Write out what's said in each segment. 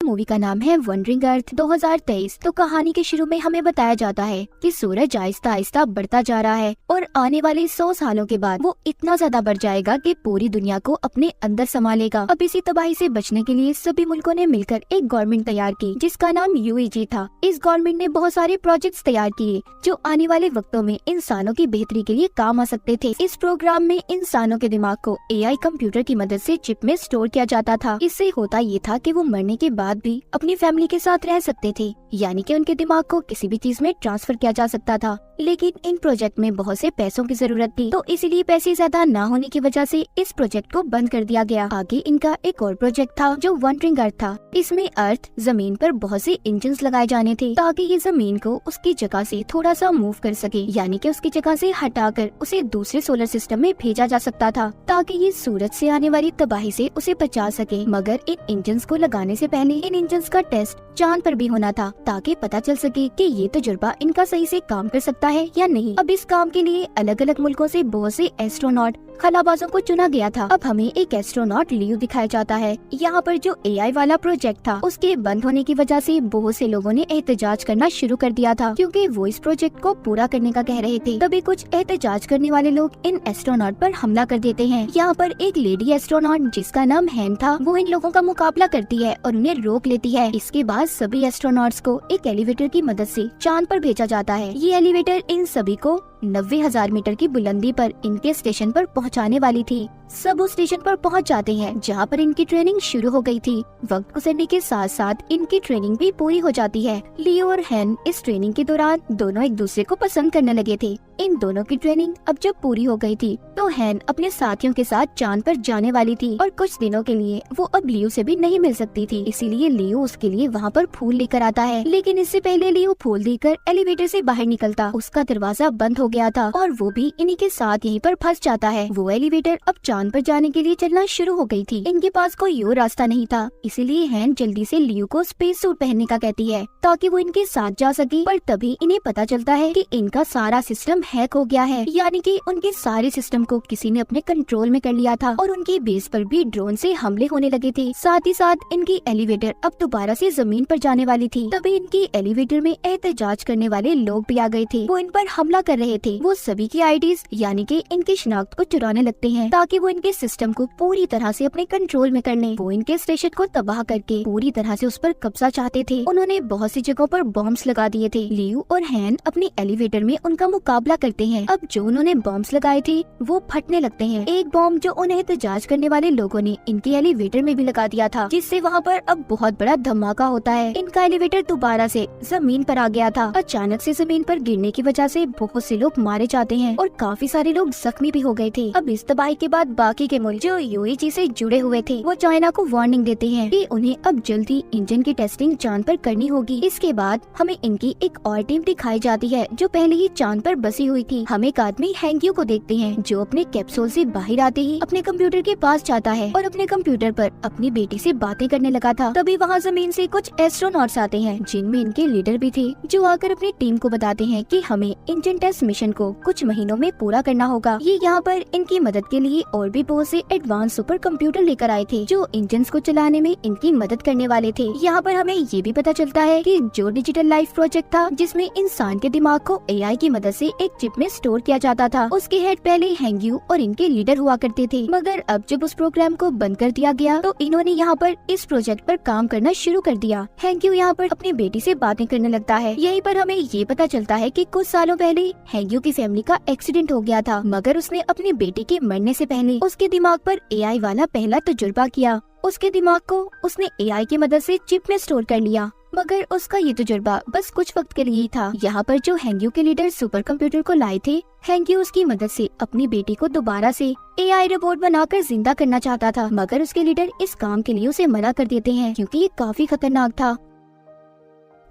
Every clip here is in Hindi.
मूवी का नाम है वंडरिंग अर्थ 2023। तो कहानी के शुरू में हमें बताया जाता है कि सूरज आहिस्ता आहिस्ता बढ़ता जा रहा है और आने वाले 100 सालों के बाद वो इतना ज्यादा बढ़ जाएगा कि पूरी दुनिया को अपने अंदर समा लेगा। अब इसी तबाही से बचने के लिए सभी मुल्कों ने मिलकर एक गवर्नमेंट तैयार की जिसका नाम UEG था। इस गवर्नमेंट ने बहुत सारे प्रोजेक्ट्स तैयार किए जो आने वाले वक्तों में इंसानों की बेहतरी के लिए काम आ सकते थे। इस प्रोग्राम में इंसानों के दिमाग को AI कंप्यूटर की मदद से चिप में स्टोर किया जाता था। इससे होता ये था कि वो मरने के बाद भी अपनी फैमिली के साथ रह सकते थे, यानी कि उनके दिमाग को किसी भी चीज में ट्रांसफर किया जा सकता था। लेकिन इन प्रोजेक्ट में बहुत से पैसों की जरूरत थी, तो इसीलिए पैसे ज्यादा न होने की वजह से इस प्रोजेक्ट को बंद कर दिया गया। आगे इनका एक और प्रोजेक्ट था जो वंडरिंग अर्थ था। इसमें अर्थ जमीन पर बहुत से इंजन्स लगाए जाने थे ताकि ये जमीन को उसकी जगह से थोड़ा सा मूव कर सके, यानी कि उसकी जगह से हटाकर उसे दूसरे सोलर सिस्टम में भेजा जा सकता था ताकि ये सूरज से आने वाली तबाही से उसे बचा सके। मगर इन इंजन्स को लगाने से पहले इन इंजन्स का टेस्ट चांद पर भी होना था ताकि पता चल सके कि ये तजुर्बा इनका सही से काम कर सकता है या नहीं। अब इस काम के लिए अलग अलग मुल्कों से बहुत से एस्ट्रोनॉट खलाबाजों को चुना गया था। अब हमें एक एस्ट्रोनॉट लियो दिखाया जाता है। यहाँ पर जो AI वाला प्रोजेक्ट था उसके बंद होने की वजह से बहुत से लोगों ने एहतजाज करना शुरू कर दिया था क्योंकि वो इस प्रोजेक्ट को पूरा करने का कह रहे थे। तभी कुछ एहतजाज करने वाले लोग इन एस्ट्रोनॉट पर हमला कर देते हैं। यहाँ पर एक लेडी एस्ट्रोनॉट जिसका नाम हैन था वो इन लोगों का मुकाबला करती है और उन्हें रोक लेती है। इसके बाद सभी एस्ट्रोनॉट्स को एक एलिवेटर की मदद से चांद पर भेजा जाता है। ये एलिवेटर इन सभी को 90,000 मीटर की बुलंदी पर इनके स्टेशन पर पहुंचाने वाली थी। सब उस स्टेशन पर पहुंच जाते हैं जहां पर इनकी ट्रेनिंग शुरू हो गई थी। वक्त गुजरने के साथ साथ इनकी ट्रेनिंग भी पूरी हो जाती है। लियो और हैन इस ट्रेनिंग के दौरान दोनों एक दूसरे को पसंद करने लगे थे। इन दोनों की ट्रेनिंग अब जब पूरी हो गई थी तो हैन अपने साथियों के साथ चांद पर जाने वाली थी और कुछ दिनों के लिए वो अब लियो से भी नहीं मिल सकती थी। इसीलिए लियो उसके लिए वहाँ पर फूल लेकर आता है। लेकिन इससे पहले लियो फूल देकर एलिवेटर से बाहर निकलता, उसका दरवाजा बंद हो गया था और वो भी इन्हीं के साथ यहीं पर फंस जाता है। वो एलिवेटर अब चांद पर जाने के लिए चलना शुरू हो गई थी। इनके पास कोई और रास्ता नहीं था, इसीलिए हैन जल्दी से लियो को स्पेस सूट पहनने का कहती है ताकि वो इनके साथ जा सके। पर तभी इन्हें पता चलता है कि इनका सारा सिस्टम हैक हो गया है, यानी कि उनके सारे सिस्टम को किसी ने अपने कंट्रोल में कर लिया था और उनकी बेस पर भी ड्रोन से हमले होने लगे थे। साथ ही साथ इनकी एलिवेटर अब दोबारा से जमीन पर जाने वाली थी। तभी इनकी एलिवेटर में एहतजाज करने वाले लोग भी आ गए थे। वो इन पर हमला कर रहे थे। वो सभी की आईडीज यानी कि इनकी शिनाख्त को चुराने लगते हैं ताकि वो इनके सिस्टम को पूरी तरह से अपने कंट्रोल में कर लें। वो इनके स्टेशन को तबाह करके पूरी तरह से उस पर कब्जा चाहते थे। उन्होंने बहुत सी जगहों पर बॉम्ब्स लगा दिए थे। लियो और हैन अपनी एलिवेटर में उनका मुकाबला करते हैं। अब जो उन्होंने बॉम्ब्स लगाए थे वो फटने लगते हैं। एक बॉम्ब जो उन्हें एहतजाज करने वाले लोगों ने इनके एलिवेटर में भी लगा दिया था, जिससे वहाँ पर अब बहुत बड़ा धमाका होता है। इनका एलिवेटर दोबारा से जमीन पर आ गया था। अचानक से जमीन पर गिरने की वजह से बहुत से लोग मारे जाते हैं और काफी सारे लोग जख्मी भी हो गए थे। अब इस तबाही के बाद बाकी के मुल्क जो UEG से जुड़े हुए थे वो चाइना को वार्निंग देते हैं कि उन्हें अब जल्दी इंजन की टेस्टिंग चांद पर करनी होगी। इसके बाद हमें इनकी एक और टीम दिखाई जाती है जो पहले ही चांद पर बसी हुई थी। हम एक आदमी हैंग्यू को देखते हैं जो अपने कैप्सूल से बाहर आते ही अपने कंप्यूटर के पास जाता है और अपने कंप्यूटर पर अपनी बेटी से बातें करने लगा था। तभी वहाँ जमीन से कुछ एस्ट्रोनॉट्स आते हैं जिनमें इनके लीडर भी थे, जो आकर अपनी टीम को बताते हैं कि हमें इंजन टेस्ट मिशन को कुछ महीनों में पूरा करना होगा। ये यहाँ पर इनकी मदद के लिए और भी बहुत से एडवांस सुपर कंप्यूटर लेकर आए थे जो इंजन्स को चलाने में इनकी मदद करने वाले थे। यहाँ पर हमें ये भी पता चलता है कि जो डिजिटल लाइफ प्रोजेक्ट था जिसमें इंसान के दिमाग को AI की मदद से एक चिप में स्टोर किया जाता था, उसके हेड पहले हैंग्यू और इनके लीडर हुआ करते थे। मगर अब जब उस प्रोग्राम को बंद कर दिया गया तो इन्होंने यहाँ पर इस प्रोजेक्ट पर काम करना शुरू कर दिया। हैंग्यू यहाँ पर अपनी बेटी से बातें करने लगता है। यहीं पर हमें ये पता चलता है कि कुछ सालों पहले हैंग्यू की फैमिली का एक्सीडेंट हो गया था, मगर उसने अपनी बेटी के मरने से पहले उसके दिमाग पर AI वाला पहला तजुर्बा किया। उसके दिमाग को उसने AI की मदद से चिप में स्टोर कर लिया, मगर उसका ये तजुर्बा बस कुछ वक्त के लिए ही था। यहाँ पर जो हैंग्यू के लीडर सुपर कंप्यूटर को लाए थे, हैंग्यू उसकी मदद से अपनी बेटी को दोबारा से AI रोबोट बनाकर जिंदा करना चाहता था, मगर उसके लीडर इस काम के लिए उसे मना कर देते हैं क्योंकि ये काफी खतरनाक था।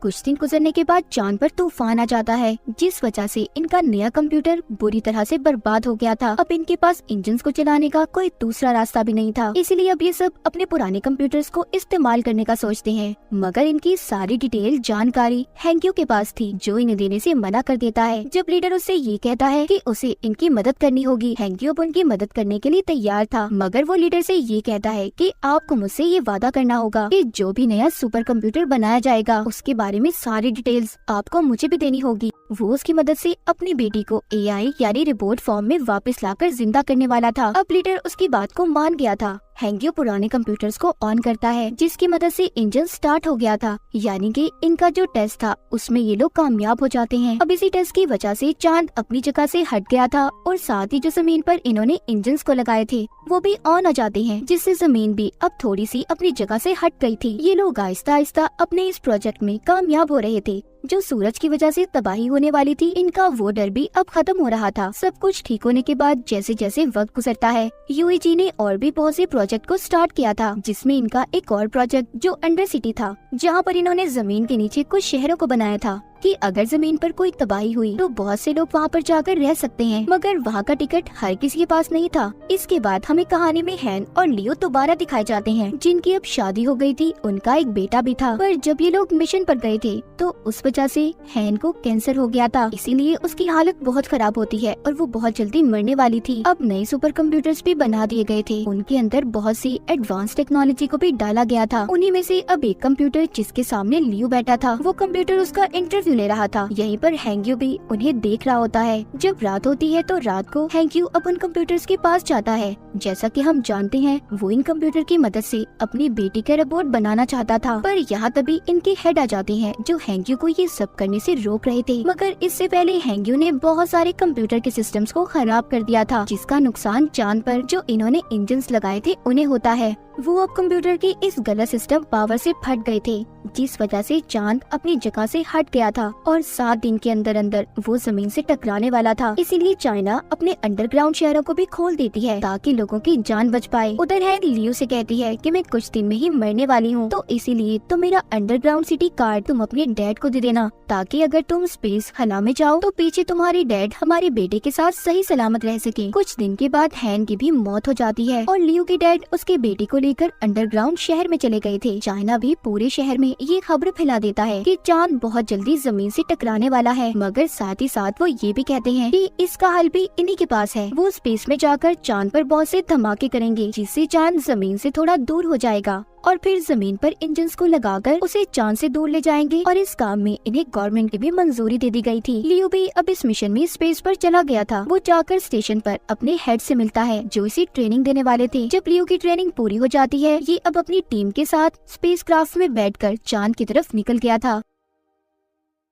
कुछ दिन गुजरने के बाद चांद पर तूफान आ जाता है, जिस वजह से इनका नया कंप्यूटर बुरी तरह से बर्बाद हो गया था। अब इनके पास इंजन को चलाने का कोई दूसरा रास्ता भी नहीं था, इसीलिए अब ये सब अपने पुराने कंप्यूटर्स को इस्तेमाल करने का सोचते हैं। मगर इनकी सारी डिटेल जानकारी हैंक्यू के पास थी, जो इन्हें देने से मना कर देता है। जब लीडर उससे ये कहता है कि उसे इनकी मदद करनी होगी, हैंक्यू अब उनकी मदद करने के लिए तैयार था। मगर वो लीडर से ये कहता है कि आपको मुझसे ये वादा करना होगा कि जो भी नया सुपर कंप्यूटर बनाया जाएगा उसके बारे में सारी डिटेल्स आपको मुझे भी देनी होगी। वो उसकी मदद से अपनी बेटी को एआई यानी रिपोर्ट फॉर्म में वापस लाकर जिंदा करने वाला था। अब लीडर उसकी बात को मान गया था। हैंक्यू पुराने कंप्यूटर्स को ऑन करता है, जिसकी मदद से इंजन स्टार्ट हो गया था, यानी कि इनका जो टेस्ट था उसमें ये लोग कामयाब हो जाते हैं। अब इसी टेस्ट की वजह से चांद अपनी जगह से हट गया था और साथ ही जो जमीन पर इन्होंने इंजन को लगाए थे वो भी ऑन आ जाते हैं, जिससे जमीन भी अब थोड़ी सी अपनी जगह से हट गई थी। ये लोग आहिस्ता आहिस्ता अपने इस प्रोजेक्ट में कामयाब हो रहे थे। जो सूरज की वजह से तबाही होने वाली थी, इनका वो डर भी अब खत्म हो रहा था। सब कुछ ठीक होने के बाद जैसे जैसे वक्त गुजरता है, यूएजी ने और भी बहुत से प्रोजेक्ट को स्टार्ट किया था, जिसमें इनका एक और प्रोजेक्ट जो अंडर सिटी था, जहाँ पर इन्होंने जमीन के नीचे कुछ शहरों को बनाया था कि अगर जमीन पर कोई तबाही हुई तो बहुत से लोग वहाँ पर जाकर रह सकते हैं। मगर वहाँ का टिकट हर किसी के पास नहीं था। इसके बाद हमें कहानी में हैन और लियो दोबारा दिखाए जाते हैं, जिनकी अब शादी हो गई थी, उनका एक बेटा भी था। पर जब ये लोग मिशन पर गए थे तो उस वजह से हैन को कैंसर हो गया था, इसीलिए उसकी हालत बहुत खराब होती है और वो बहुत जल्दी मरने वाली थी। अब नए सुपर कंप्यूटर्स भी बना दिए गए थे, उनके अंदर बहुत सी एडवांस टेक्नोलॉजी को भी डाला गया था। उन्हीं में से अब एक कंप्यूटर जिसके सामने लियो बैठा था, वो कंप्यूटर उसका इंटरव्यू ले रहा था। यहीं पर हैंक्यू भी उन्हें देख रहा होता है। जब रात होती है तो रात को हैंक्यू अपन कंप्यूटर्स के पास जाता है। जैसा कि हम जानते हैं, वो इन कंप्यूटर की मदद से अपनी बेटी का रोबोट बनाना चाहता था, पर यहाँ तभी इनके हेड आ जाते हैं जो हैंक्यू को ये सब करने से रोक रहे थे। मगर इससे पहले हैंक्यू ने बहुत सारे कंप्यूटर के सिस्टम्स को खराब कर दिया था, जिसका नुकसान चांद पर जो इन्होंने इंजन्स लगाए थे उन्हें होता है। वो अब कंप्यूटर की इस गलत सिस्टम पावर से फट गए थे, जिस वजह से चांद अपनी जगह से हट गया था और 7 दिन के अंदर अंदर वो जमीन से टकराने वाला था। इसीलिए चाइना अपने अंडरग्राउंड शहरों को भी खोल देती है ताकि लोगों की जान बच पाए। उधर है लियो से कहती है कि मैं कुछ दिन में ही मरने वाली हूँ, तो इसीलिए तो मेरा अंडरग्राउंड सिटी कार्ड तुम अपने डैड को दे देना, ताकि अगर तुम स्पेस खला में जाओ तो पीछे तुम्हारी डैड हमारे बेटे के साथ सही सलामत रह सके। कुछ दिन के बाद हैन की भी मौत हो जाती है और लियो के डैड उसके बेटे को लेकर अंडरग्राउंड शहर में चले गए थे। चाइना भी पूरे शहर में ये खबर फैला देता है कि चांद बहुत जल्दी जमीन से टकराने वाला है, मगर साथ ही साथ वो ये भी कहते हैं कि इसका हल भी इन्हीं के पास है। वो स्पेस में जाकर चांद पर बहुत से धमाके करेंगे, जिससे चांद जमीन से थोड़ा दूर हो जाएगा और फिर जमीन पर इंजन्स को लगाकर उसे चांद से दूर ले जाएंगे। और इस काम में इन्हें गवर्नमेंट की भी मंजूरी दे दी गई थी। लियो भी अब इस मिशन में स्पेस पर चला गया था। वो जाकर स्टेशन पर अपने हेड से मिलता है, जो इसे ट्रेनिंग देने वाले थे। जब लियो की ट्रेनिंग पूरी हो जाती है, ये अब अपनी टीम के साथ स्पेसक्राफ्ट में बैठकर चांद की तरफ निकल गया था।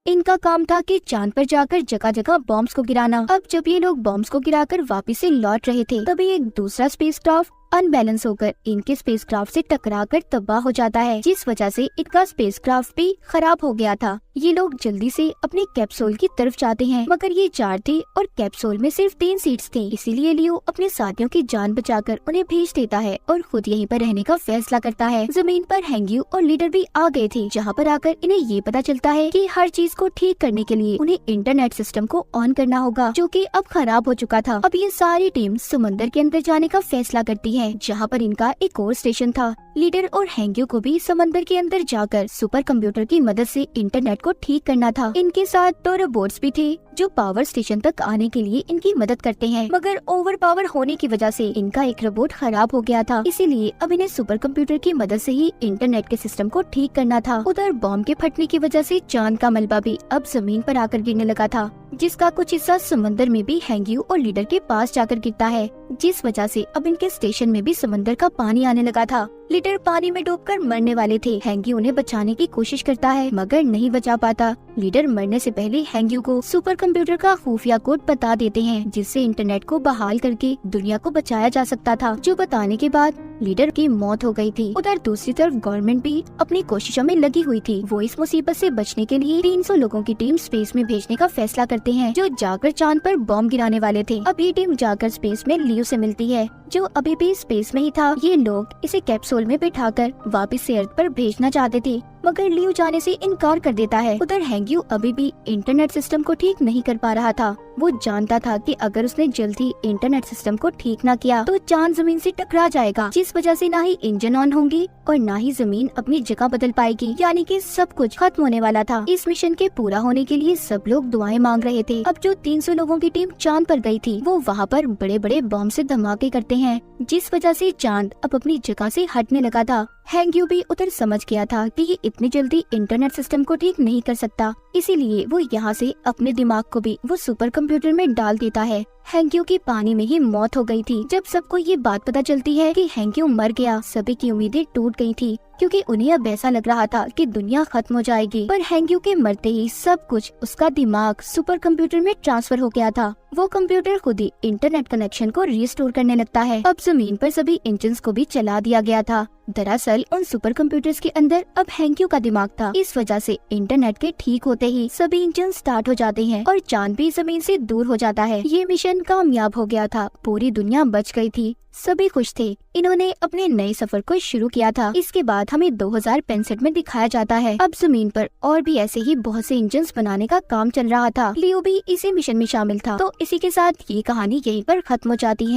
इनका काम था कि चांद पर जाकर जगह जगह बॉम्ब्स को गिराना। अब जब ये लोग बॉम्ब्स को गिराकर वापस से लौट रहे थे, तभी एक दूसरा स्पेसक्राफ्ट अनबैलेंस होकर इनके स्पेसक्राफ्ट से टकराकर तबाह हो जाता है, जिस वजह से इनका स्पेसक्राफ्ट भी खराब हो गया था। ये लोग जल्दी से अपने कैप्सूल की तरफ जाते हैं, मगर ये 4 थे और कैप्सूल में सिर्फ 3 सीट्स थे। इसीलिए लियो अपने साथियों की जान बचाकर उन्हें भेज देता है और खुद यहीं पर रहने का फैसला करता है। जमीन पर हैंक्यू और लीडर भी आ गए थे, जहाँ पर आकर इन्हें ये पता चलता है कि हर चीज को ठीक करने के लिए उन्हें इंटरनेट सिस्टम को ऑन करना होगा, जो कि अब खराब हो चुका था। अब ये सारी टीम समंदर के अंदर जाने का फैसला करती है, जहाँ पर इनका एक और स्टेशन था। लीडर और हैंक्यू को भी समंदर के अंदर जाकर सुपर कंप्यूटर की मदद से इंटरनेट को ठीक करना था। इनके साथ 2 रोबोट्स भी थे जो पावर स्टेशन तक आने के लिए इनकी मदद करते हैं, मगर ओवर पावर होने की वजह से इनका एक रोबोट खराब हो गया था। इसीलिए अब इन्हें सुपर कंप्यूटर की मदद से ही इंटरनेट के सिस्टम को ठीक करना था। उधर बॉम्ब के फटने की वजह से चांद का मलबा भी अब जमीन पर आकर गिरने लगा था, जिसका कुछ हिस्सा समंदर में भी हैंक्यू और लीडर के पास जाकर गिरता है, जिस वजह से अब इनके स्टेशन में भी समंदर का पानी आने लगा था। लीडर पानी में डूबकर मरने वाले थे। हैंक्यू उन्हें बचाने की कोशिश करता है, मगर नहीं बचा पाता। लीडर मरने से पहले हैंग्यू को सुपर कंप्यूटर का खुफिया कोड बता देते हैं, जिससे इंटरनेट को बहाल करके दुनिया को बचाया जा सकता था, जो बताने के बाद लीडर की मौत हो गई थी। उधर दूसरी तरफ गवर्नमेंट भी अपनी कोशिशों में लगी हुई थी। वो इस मुसीबत से बचने के लिए 300 लोगों की टीम स्पेस में भेजने का फैसला करते हैं, जो जाकर चांद पर बॉम्ब गिराने वाले थे। अब ये टीम जाकर स्पेस में लियो से मिलती है, जो अभी भी स्पेस में ही था। ये लोग इसे कैप्सूल में बिठाकर वापस से अर्थ पर भेजना चाहते थे, मगर लियो जाने से इनकार कर देता है। उधर हैंग्यू अभी भी इंटरनेट सिस्टम को ठीक नहीं कर पा रहा था। वो जानता था कि अगर उसने जल्दी इंटरनेट सिस्टम को ठीक न किया तो चांद जमीन से टकरा जाएगा, जिस वजह से ना ही इंजन ऑन होंगी और ना ही जमीन अपनी जगह बदल पाएगी, यानी कि सब कुछ खत्म होने वाला था। इस मिशन के पूरा होने के लिए सब लोग दुआएं मांग रहे थे। अब जो 300 लोगों की टीम चांद पर गई थी, वो वहाँ पर बड़े बड़े बॉम्ब से धमाके करते हैं, जिस वजह से चांद अब अपनी जगह से हटने लगा था। हैंग्यू भी उधर समझ गया था कि ये इतनी जल्दी इंटरनेट सिस्टम को ठीक नहीं कर सकता, इसीलिए वो यहाँ से अपने दिमाग को भी वो सुपर कंप्यूटर में डाल देता है। हैंग्यू की पानी में ही मौत हो गई थी। जब सबको ये बात पता चलती है कि हैंग्यू मर गया, सभी की उम्मीदें टूट गई थी, क्योंकि उन्हें अब ऐसा लग रहा था कि दुनिया खत्म हो जाएगी। पर हैंग्यू के मरते ही सब कुछ उसका दिमाग सुपर कंप्यूटर में ट्रांसफर हो गया था। वो कंप्यूटर खुद ही इंटरनेट कनेक्शन को रिस्टोर करने लगता है। अब जमीन पर सभी इंजन्स को भी चला दिया गया था। दरअसल उन सुपर कंप्यूटर्स के अंदर अब हैंग्यू का दिमाग था। इस वजह से इंटरनेट के ठीक होते ही सभी इंजन स्टार्ट हो जाते हैं और चांद भी जमीन से दूर हो जाता है। ये मिशन कामयाब हो गया था। पूरी दुनिया बच गई थी, सभी खुश थे। इन्होंने अपने नए सफर को शुरू किया था। इसके बाद हमें 2065 में दिखाया जाता है। अब जमीन पर और भी ऐसे ही बहुत से इंजन्स बनाने का काम चल रहा था। लियो भी इसी मिशन में शामिल था। तो इसी के साथ ये कहानी यहीं पर खत्म हो जाती है।